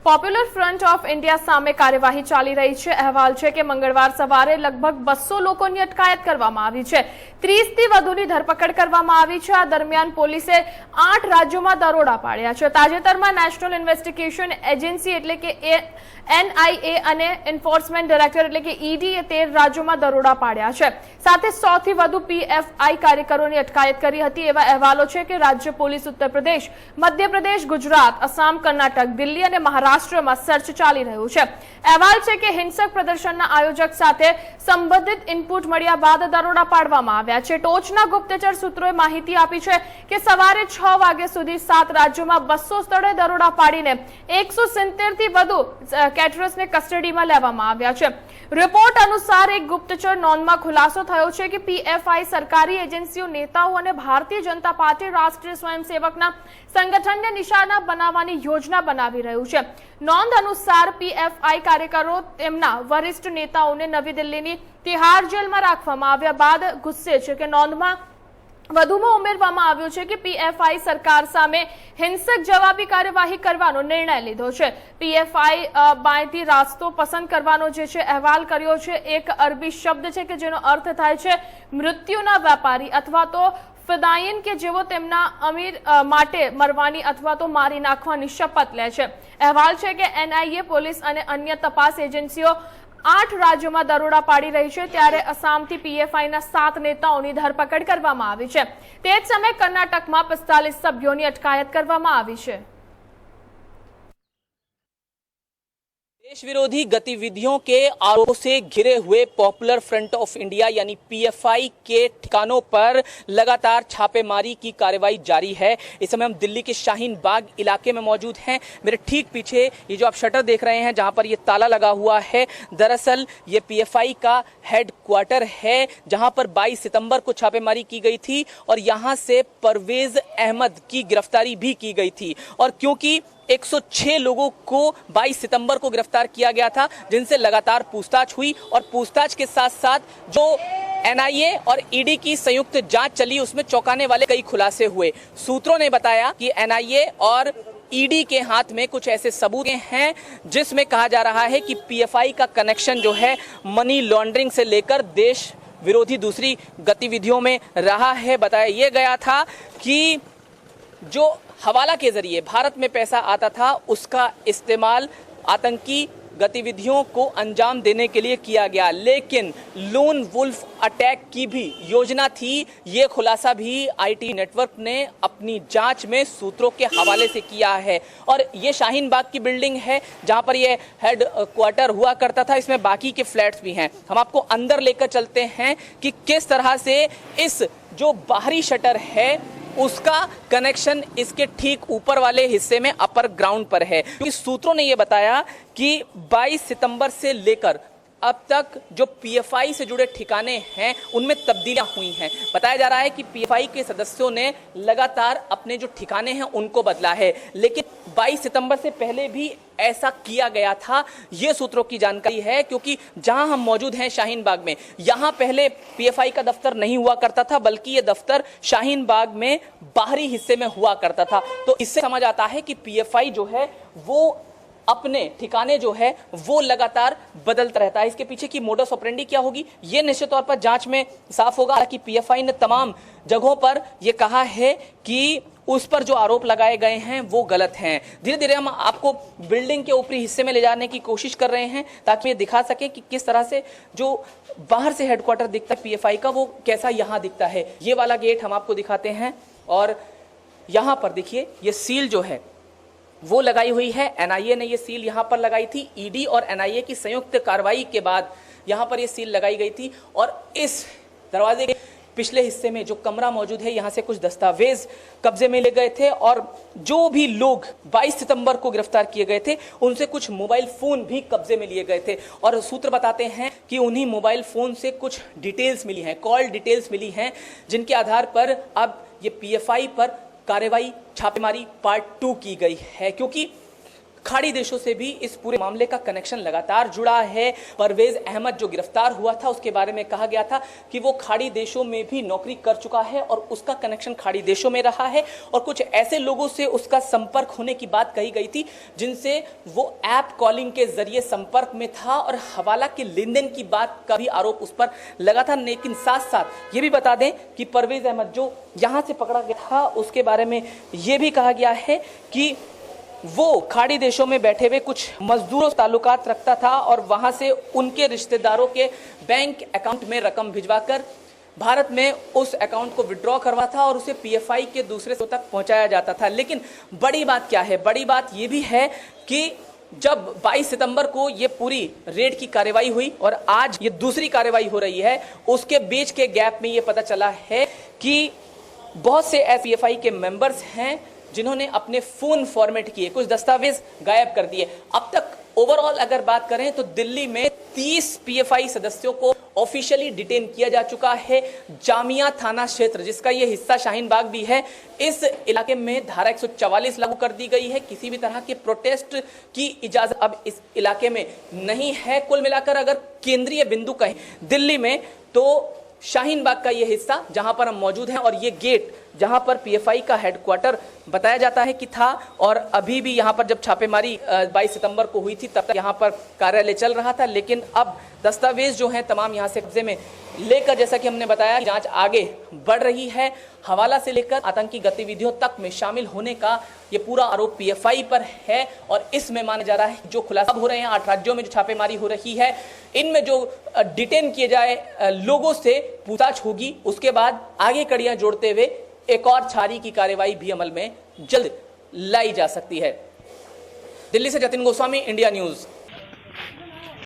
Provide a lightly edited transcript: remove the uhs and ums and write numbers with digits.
Popular front of India સામે કાર્યવાહી ચાલી રહી છે। અહેવાલ છે કે મંગળવાર સવારે લગભગ 200 લોકોની અટકાયત કરવામાં આવી છે। 30 થી વધુની ધરપકડ કરવામાં આવી છે। આ દરમિયાન પોલીસે 8 રાજ્યોમાં દરોડા પાડ્યા છે। તાજેતરમાં નેશનલ ઇન્વેસ્ટિગેશન એજન્સી એટલે કે NIA અને એન્ફોર્સમેન્ટ ડાયરેક્ટર એટલે કે EDએ 13 રાજ્યોમાં દરોડા પાડ્યા છે। સાથે 100 થી વધુ PFI કાર્યકરોની અટકાયત કરી હતી। એવા અહેવાલો છે કે રાજ્ય પોલીસ ઉત્તર પ્રદેશ, મધ્યપ્રદેશ, ગુજરાત, અસમ, કર્ણાટક, દિલ્હી અને મહારાષ્ટ્રમાં સર્ચ ચાલી રહ્યું છે। અહેવાલ છે કે હિંસક પ્રદર્શનના આયોજક સાથે સંબંધિત ઇનપુટ મળ્યા બાદ દરોડા પાડવામાં આવ્યા છે। ટોચના ગુપ્તચર સૂત્રોએ માહિતી આપી છે કે સવારે 6 વાગ્યા સુધી 7 રાજ્યોમાં 200 સ્થળે દરોડા પાડીને 170 થી વધુ કેટરર્સને કસ્ટડીમાં લેવામાં આવ્યા છે। રિપોર્ટ અનુસાર એક ગુપ્તચર નોંધમાં ખુલાસો થયો છે કે PFI સરકારી એજન્સીઓ, નેતાઓ અને ભારતીય જનતા પાર્ટી રાષ્ટ્રીય સ્વયંસેવકના સંગઠનને નિશાના બનાવવાની યોજના બનાવી રહ્યું છે। નોંધ અનુસાર PFI કાર્યકરો તેમના વરિષ્ઠ નેતાઓને નવી દિલ્હીની તિહાર જેલમાં રાખવામાં આવ્યા બાદ ગુસ્સે છે કે નોંધમાં વધુમાં ઉમેરવામાં આવ્યું છે કે PFI સરકાર સામે હિંસક જવાબી કાર્યવાહી કરવાનો નિર્ણય લીધો છે। PFI બાયથી રાસ્તો પસંદ કરવાનો જે છે અહેવાલ કર્યો છે। એક અરબી શબ્દ છે કે જેનો અર્થ થાય છે મૃત્યુના વેપારી અથવા તો ફિદાયીન કે જેઓ તેમના અમીર માટે મરવાની અથવા તો મારી નાખવાની શપથ લે છે। અહેવાલ છે કે NIA પોલીસ અને અન્ય તપાસ એજન્સીઓ 8 રાજ્યોમાં દરોડા પાડી રહી છે। ત્યારે અસામથી PFIના 7 નેતાઓની ધરપકડ કરવામાં આવી છે। તે જ સમયે કર્ણાટકમાં 45 સભ્યોની અટકાયત કરવામાં આવી છે। देश विरोधी गतिविधियों के आरोपों से घिरे हुए पॉपुलर फ्रंट ऑफ इंडिया यानी PFI के ठिकानों पर लगातार छापेमारी की कार्रवाई जारी है। इस समय हम दिल्ली के शाहीन बाग इलाके में मौजूद हैं। मेरे ठीक पीछे ये जो आप शटर देख रहे हैं जहां पर ये ताला लगा हुआ है, दरअसल ये PFI का हेडक्वार्टर है जहां पर 22 सितंबर को छापेमारी की गई थी और यहां से परवेज अहमद की गिरफ्तारी भी की गई थी। और क्योंकि 106 लोगों को 22 सितंबर को गिरफ्तार किया गया था जिनसे लगातार पूछताछ हुई और पूछताछ के साथ साथ जो NIA और ED की संयुक्त जांच चली उसमें चौंकाने वाले कई खुलासे हुए। सूत्रों ने बताया कि NIA और ED के हाथ में कुछ ऐसे सबूत हैं जिसमें कहा जा रहा है कि PFI का कनेक्शन जो है मनी लॉन्ड्रिंग से लेकर देश विरोधी दूसरी गतिविधियों में रहा है। बताया यह गया था कि जो हवाला के जरिए भारत में पैसा आता था उसका इस्तेमाल आतंकी गतिविधियों को अंजाम देने के लिए किया गया, लेकिन लोन वुल्फ अटैक की भी योजना थी। ये खुलासा भी IT नेटवर्क ने अपनी जांच में सूत्रों के हवाले से किया है। और ये शाहीन बाग की बिल्डिंग है जहां पर ये हेड क्वार्टर हुआ करता था। इसमें बाकी के फ्लैट्स भी हैं। हम आपको अंदर लेकर चलते हैं कि किस तरह से इस जो बाहरी शटर है उसका कनेक्शन इसके ठीक ऊपर वाले हिस्से में अपर ग्राउंड पर है। क्योंकि सूत्रों ने यह बताया कि 22 सितंबर से लेकर अब तक जो PFI से जुड़े ठिकाने हैं उनमें तब्दीलियां हुई हैं। बताया जा रहा है कि PFI के सदस्यों ने लगातार अपने जो ठिकाने हैं उनको बदला है, लेकिन 22 सितंबर से पहले भी ऐसा किया गया था। ये सूत्रों की जानकारी है। क्योंकि जहां हम मौजूद हैं शाहीन बाग में, यहां पहले PFI का दफ्तर नहीं हुआ करता था बल्कि ये दफ्तर शाहीन बाग में बाहरी हिस्से में हुआ करता था। तो इससे समझ आता है कि PFI जो है वो अपने ठिकाने जो है वो लगातार बदलता रहता है। इसके पीछे की मोडस ऑपरेंडी क्या होगी ये निश्चित तौर पर जांच में साफ होगा। हालांकि PFI ने तमाम जगहों पर यह कहा है कि उस पर जो आरोप लगाए गए हैं वो गलत हैं। धीरे धीरे हम आपको बिल्डिंग के ऊपरी हिस्से में ले जाने की कोशिश कर रहे हैं ताकि ये दिखा सके कि किस तरह से जो बाहर से हेडक्वार्टर दिखता है PFI का वो कैसा यहाँ दिखता है। ये वाला गेट हम आपको दिखाते हैं और यहाँ पर देखिए ये सील जो है वो लगाई हुई है। NIA ने ये सील यहाँ पर लगाई थी। ED और NIA की संयुक्त कार्रवाई के बाद यहाँ पर ये सील लगाई गई थी और इस दरवाजे के पिछले हिस्से में जो कमरा मौजूद है यहाँ से कुछ दस्तावेज कब्जे में ले गए थे और जो भी लोग 22 सितंबर को गिरफ्तार किए गए थे उनसे कुछ मोबाइल फोन भी कब्जे में लिए गए थे। और सूत्र बताते हैं कि उन्हीं मोबाइल फोन से कुछ डिटेल्स मिली हैं, कॉल डिटेल्स मिली हैं, जिनके आधार पर अब ये PFI पर कार्रवाई छापेमारी पार्ट 2 की गई है। क्योंकि खाड़ी देशों से भी इस पूरे मामले का कनेक्शन लगातार जुड़ा है। परवेज अहमद जो गिरफ्तार हुआ था उसके बारे में कहा गया था कि वो खाड़ी देशों में भी नौकरी कर चुका है और उसका कनेक्शन खाड़ी देशों में रहा है और कुछ ऐसे लोगों से उसका संपर्क होने की बात कही गई थी जिनसे वो ऐप कॉलिंग के जरिए संपर्क में था और हवाला के लेन देन की बात का भी आरोप उस पर लगा था। लेकिन साथ साथ ये भी बता दें कि परवेज अहमद जो यहां से पकड़ा गया था उसके बारे में यह भी कहा गया है कि वो खाड़ी देशों में बैठे हुए कुछ मजदूरों से ताल्लुकात रखता था और वहां से उनके रिश्तेदारों के बैंक अकाउंट में रकम भिजवाकर भारत में उस अकाउंट को विड्रॉ करवा था और उसे पीएफआई के दूसरे तक पहुंचाया जाता था। लेकिन बड़ी बात क्या है, बड़ी बात यह भी है कि जब 22 सितंबर को ये पूरी रेड की कार्रवाई हुई और आज ये दूसरी कार्रवाई हो रही है, उसके बीच के गैप में ये पता चला है कि बहुत से पीएफआई के मेंबर्स हैं जिन्होंने अपने फोन फॉर्मेट किए, कुछ दस्तावेज गायब कर दिए। अब तक ओवरऑल अगर बात करें तो दिल्ली में 30 पीएफआई सदस्यों को ऑफिशियली डिटेन किया जा चुका है। जामिया थाना क्षेत्र जिसका ये हिस्सा शाहीन बाग भी है, इस इलाके में धारा 144 लागू कर दी गई है। किसी भी तरह के प्रोटेस्ट की इजाजत अब इस इलाके में नहीं है। कुल मिलाकर अगर केंद्रीय बिंदु कहें दिल्ली में तो शाहीन बाग का ये हिस्सा जहां पर हम मौजूद हैं और ये गेट जहां पर पीएफआई का हेडक्वार्टर बताया जाता है कि था और अभी भी यहां पर जब छापेमारी 22 सितंबर को हुई थी तब तक यहां पर कार्यालय चल रहा था। लेकिन अब दस्तावेज जो हैं तमाम यहां से कब्जे में लेकर, जैसा कि हमने बताया, जांच आगे बढ़ रही है। हवाला से लेकर आतंकी गतिविधियों तक में शामिल होने का ये पूरा आरोप पीएफआई पर है और इसमें माना जा रहा है जो खुलासा हो रहे हैं 8 राज्यों में जो छापेमारी हो रही है, इनमें जो डिटेन किए जाए लोगों से पूछताछ होगी। उसके बाद आगे कड़ियां जोड़ते हुए एक और छारी की कार्रवाई भी अमल में जल्द लाई जा सकती है। दिल्ली से जतिन गोस्वामी, इंडिया न्यूज।